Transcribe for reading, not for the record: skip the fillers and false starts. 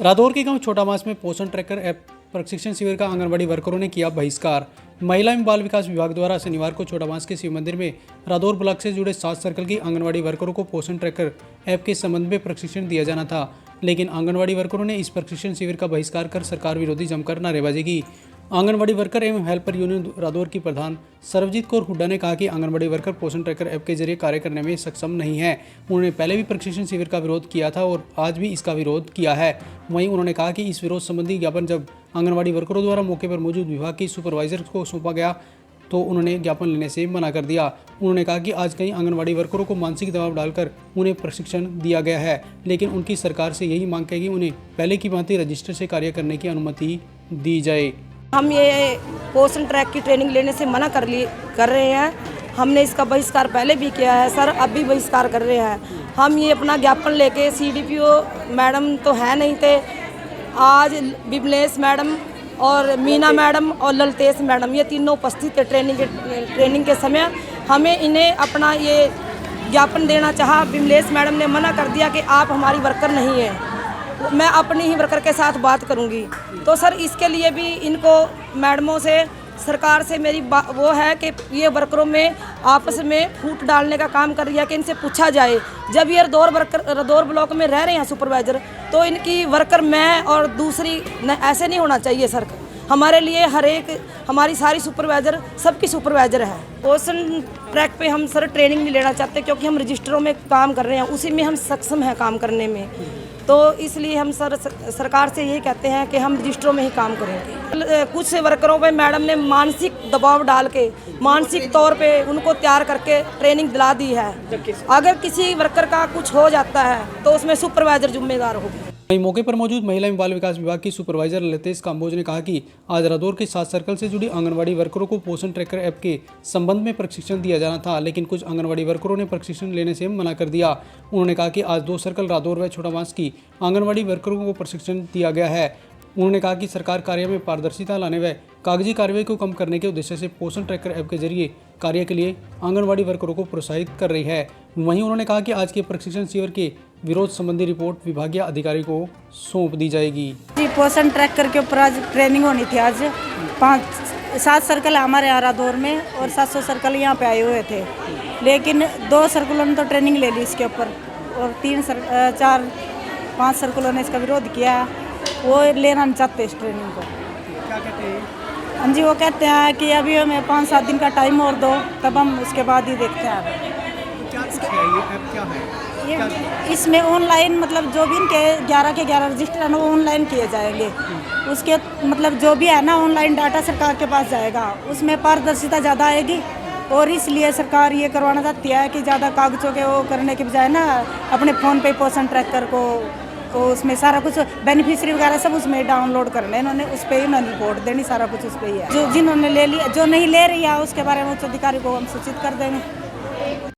रादौर के गांव छोटा मास में पोषण ट्रैकर ऐप प्रशिक्षण शिविर का आंगनबाड़ी वर्करों ने किया बहिष्कार। महिला एवं बाल विकास विभाग द्वारा शनिवार को छोटा मास के शिव मंदिर में रादौर ब्लॉक से जुड़े 7 सर्कल की आंगनबाड़ी वर्करों को पोषण ट्रैकर ऐप के संबंध में प्रशिक्षण दिया जाना था, लेकिन आंगनबाड़ी वर्करों ने इस प्रशिक्षण शिविर का बहिष्कार कर सरकार विरोधी जमकर नारेबाजी की। आंगनबाड़ी वर्कर एवं हेल्पर यूनियन रादौर की प्रधान सर्वजीत कौर हुड्डा ने कहा कि आंगनबाड़ी वर्कर पोषण ट्रैकर ऐप के जरिए कार्य करने में सक्षम नहीं है। उन्होंने पहले भी प्रशिक्षण शिविर का विरोध किया था और आज भी इसका विरोध किया है। वहीं उन्होंने कहा कि इस विरोध संबंधी ज्ञापन जब आंगनबाड़ी वर्करों द्वारा मौके पर मौजूद विभाग की सुपरवाइजर को सौंपा गया तो उन्होंने ज्ञापन लेने से मना कर दिया। उन्होंने कहा कि आज कई आंगनबाड़ी वर्करों को मानसिक दबाव डालकर उन्हें प्रशिक्षण दिया गया है, लेकिन उनकी सरकार से यही मांग है कि उन्हें पहले की भांति रजिस्टर से कार्य करने की अनुमति दी जाए। हम ये पोषण ट्रैक की ट्रेनिंग लेने से मना कर रहे हैं। हमने इसका बहिष्कार पहले भी किया है सर, अब भी बहिष्कार कर रहे हैं। हम ये अपना ज्ञापन लेके CDPO मैडम तो है नहीं थे, आज विमलेश मैडम और मीना मैडम और ललतेश मैडम ये तीनों उपस्थित थे ट्रेनिंग के समय। हमें इन्हें अपना ये ज्ञापन देना चाहा, विमलेश मैडम ने मना कर दिया कि आप हमारी वर्कर नहीं है, मैं अपनी ही वर्कर के साथ बात करूंगी। तो सर इसके लिए भी इनको मैडमों से सरकार से मेरी वो है कि ये वर्करों में आपस में फूट डालने का काम कर रही है कि इनसे पूछा जाए। जब ये रादौर ब्लॉक में रह रहे हैं सुपरवाइज़र, तो इनकी वर्कर मैं और दूसरी ऐसे नहीं होना चाहिए सर। हमारे लिए हर एक हमारी सारी सुपरवाइज़र सबकी सुपरवाइज़र है। पोषण ट्रैक पे हम सर ट्रेनिंग नहीं लेना चाहते क्योंकि हम रजिस्टरों में काम कर रहे हैं, उसी में हम सक्षम हैं काम करने में। तो इसलिए हम सरकार से यही कहते हैं कि हम रजिस्टरों में ही काम करेंगे। कुछ वर्करों पे मैडम ने मानसिक दबाव डाल के मानसिक तौर पे उनको तैयार करके ट्रेनिंग दिला दी है। अगर किसी वर्कर का कुछ हो जाता है तो उसमें सुपरवाइज़र जिम्मेदार होगी। वहीं मौके पर मौजूद महिला एवं बाल विकास विभाग की सुपरवाइजर ललतेश काम्बोज ने कहा कि आज रादौर के 7 सर्कल से जुड़ी आंगनबाड़ी वर्करों को पोषण ट्रैकर ऐप के संबंध में प्रशिक्षण दिया जाना था, लेकिन कुछ आंगनबाड़ी वर्करों ने प्रशिक्षण लेने से मना कर दिया। उन्होंने कहा कि आज 2 सर्कल रादौर व छोटा मास की आंगनबाड़ी वर्करों को प्रशिक्षण दिया गया है। उन्होंने कहा कि सरकार कार्य में पारदर्शिता लाने व कागजी कार्रवाई को कम करने के उद्देश्य से पोषण ट्रैकर ऐप के जरिए कार्य के लिए आंगनबाड़ी वर्करों को प्रोत्साहित कर रही है। वहीं उन्होंने कहा कि आज के प्रशिक्षण शिविर के विरोध संबंधी रिपोर्ट विभागीय अधिकारी को सौंप दी जाएगी। जी, पोषण ट्रैकर के ऊपर आज ट्रेनिंग होनी थी। आज 7 सर्कल हमारे यहाँ रादौर में और 700 सर्कल यहाँ पे आए हुए थे, लेकिन 2 सर्कलों ने तो ट्रेनिंग ले ली इसके ऊपर और 4-5 सर्कलों ने इसका विरोध किया। वो लेना नहीं चाहते इस ट्रेनिंग को। क्या कहते हैं? हाँ जी, वो कहते हैं कि अभी हमें 5-7 दिन का टाइम और दो, तब हम उसके बाद ही देखते हैं। क्या ऐप क्या है? ये इसमें ऑनलाइन मतलब जो भी इनके 11 के 11 रजिस्टर है ना, वो ऑनलाइन किए जाएंगे। उसके मतलब जो भी है ना ऑनलाइन डाटा सरकार के पास जाएगा, उसमें पारदर्शिता ज़्यादा आएगी और इसलिए सरकार ये करवाना चाहती है कि ज़्यादा कागजों के वो करने के बजाय ना अपने फ़ोन पे पोषण ट्रैकर को उसमें सारा कुछ बेनिफिशियरी वगैरह सब उसमें डाउनलोड करना है इन्होंने, उस पर ही उन्होंने रिपोर्ट देनी, सारा कुछ उस पर ही है। जो जिन्होंने ले लिया, जो नहीं ले रही है उसके बारे में उच्च अधिकारी को हम सूचित कर देंगे।